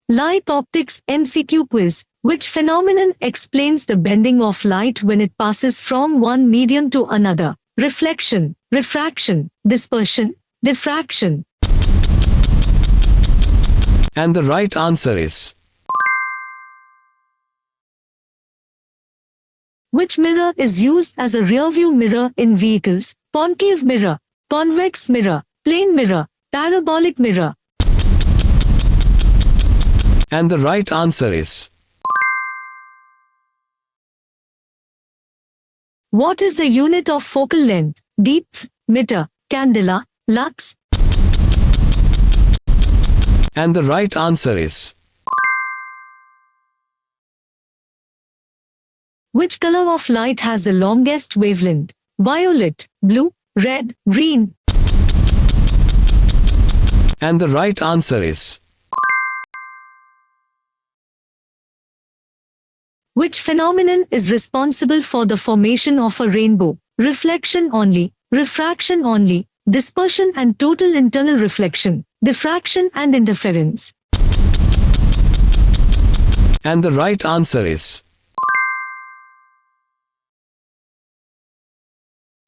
Light optics MCQ quiz. Which phenomenon explains the bending of light when it passes from one medium to another? Reflection, refraction, dispersion, diffraction. And the right answer is Which mirror is used as a rear-view mirror in vehicles? Concave mirror, convex mirror, plane mirror, parabolic mirror. And the right answer is What is the unit of focal length? Depth, meter, candela, lux. And the right answer is Which color of light has the longest wavelength? Violet, blue, red, green. And the right answer is Which phenomenon is responsible for the formation of a rainbow? Reflection only, refraction only, dispersion and total internal reflection, diffraction and interference. And the right answer is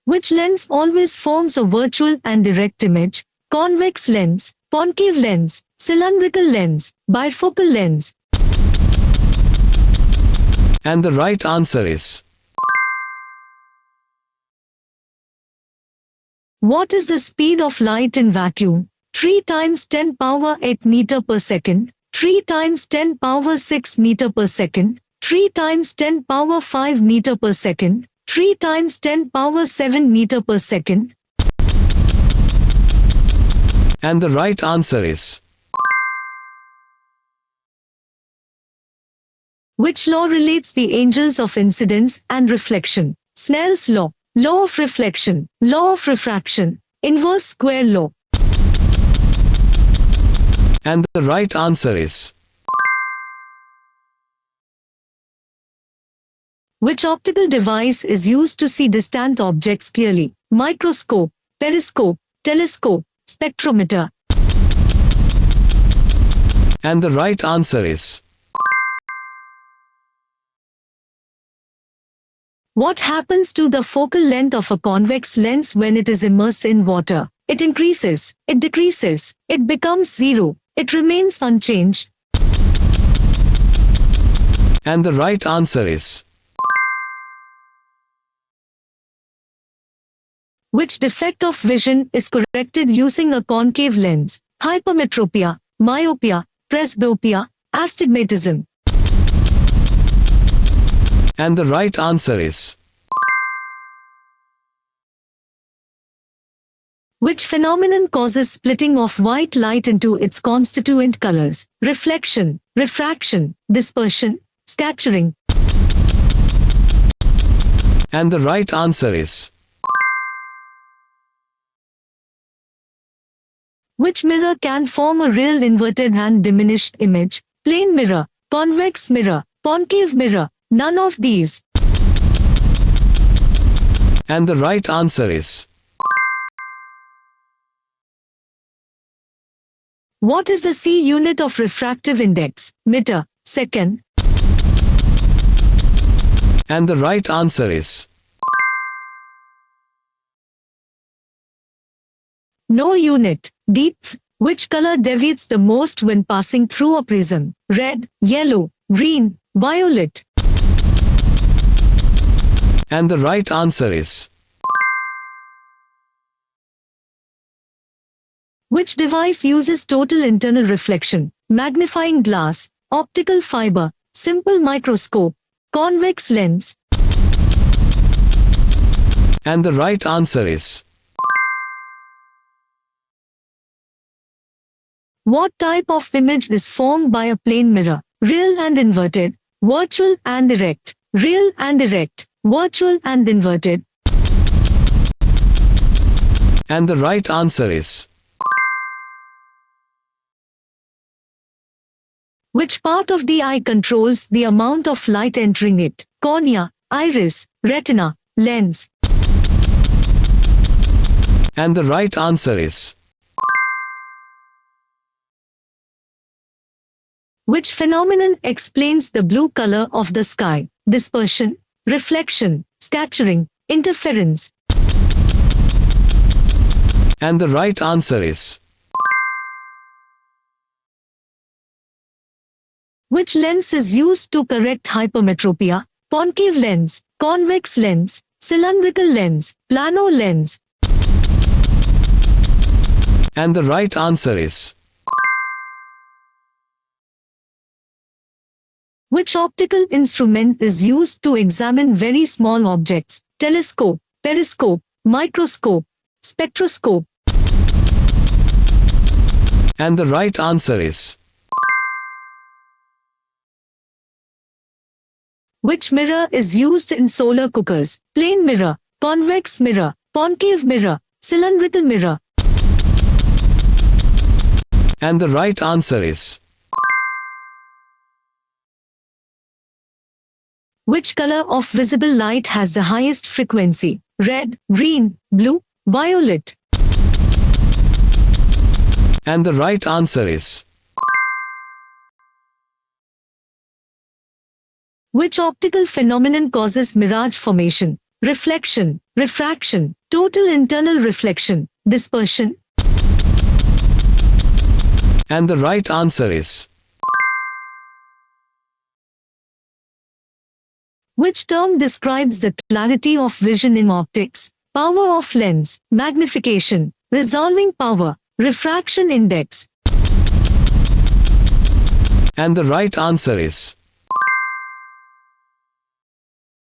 Which lens always forms a virtual and direct image? Convex lens, concave lens, cylindrical lens, bifocal lens. And the right answer is What is the speed of light in vacuum? 3 times 10 power 8 meter per second, 3 times 10 power 6 meter per second, 3 times 10 power 5 meter per second, 3 times 10 power 7 meter per second. And the right answer is Which law relates the angles of incidence and reflection? Snell's law, law of reflection, law of refraction, inverse square law. And the right answer is Which optical device is used to see distant objects clearly? Microscope, periscope, telescope, spectrometer. And the right answer is What happens to the focal length of a convex lens when it is immersed in water? It increases, it decreases, it becomes zero, it remains unchanged. And the right answer is Which defect of vision is corrected using a concave lens? Hypermetropia, myopia, presbyopia, astigmatism. And the right answer is Which phenomenon causes splitting of white light into its constituent colors? Reflection, refraction, dispersion, scattering. And the right answer is Which mirror can form a real inverted and diminished image? Plane mirror, convex mirror, concave mirror, none of these. And the right answer is What is the C unit of refractive index? Meter, second. And the right answer is No unit. Depth. Which color deviates the most when passing through a prism? Red, yellow, green, violet. And the right answer is Which device uses total internal reflection? Magnifying glass, optical fiber, simple microscope, convex lens. And the right answer is What type of image is formed by a plane mirror? Real and inverted, virtual and direct, real and direct, virtual and inverted. And the right answer is Which part of the eye controls the amount of light entering it? Cornea, iris, retina, lens. And the right answer is Which phenomenon explains the blue color of the sky? Dispersion, reflection, scattering, interference. And the right answer is Which lens is used to correct hypermetropia? Concave lens, convex lens, cylindrical lens, plano lens. and the right answer is Which optical instrument is used to examine very small objects? Telescope, periscope, microscope, spectroscope. and the right answer is Which mirror is used in solar cookers? Plane mirror, convex mirror, concave mirror, cylindrical mirror. and the right answer is Which color of visible light has the highest frequency? Red, green, blue, violet. and the right answer is Which optical phenomenon causes mirage formation? Reflection, refraction, total internal reflection, dispersion. and the right answer is Which term describes the clarity of vision in optics? Power of lens, magnification, resolving power, refraction index. and the right answer is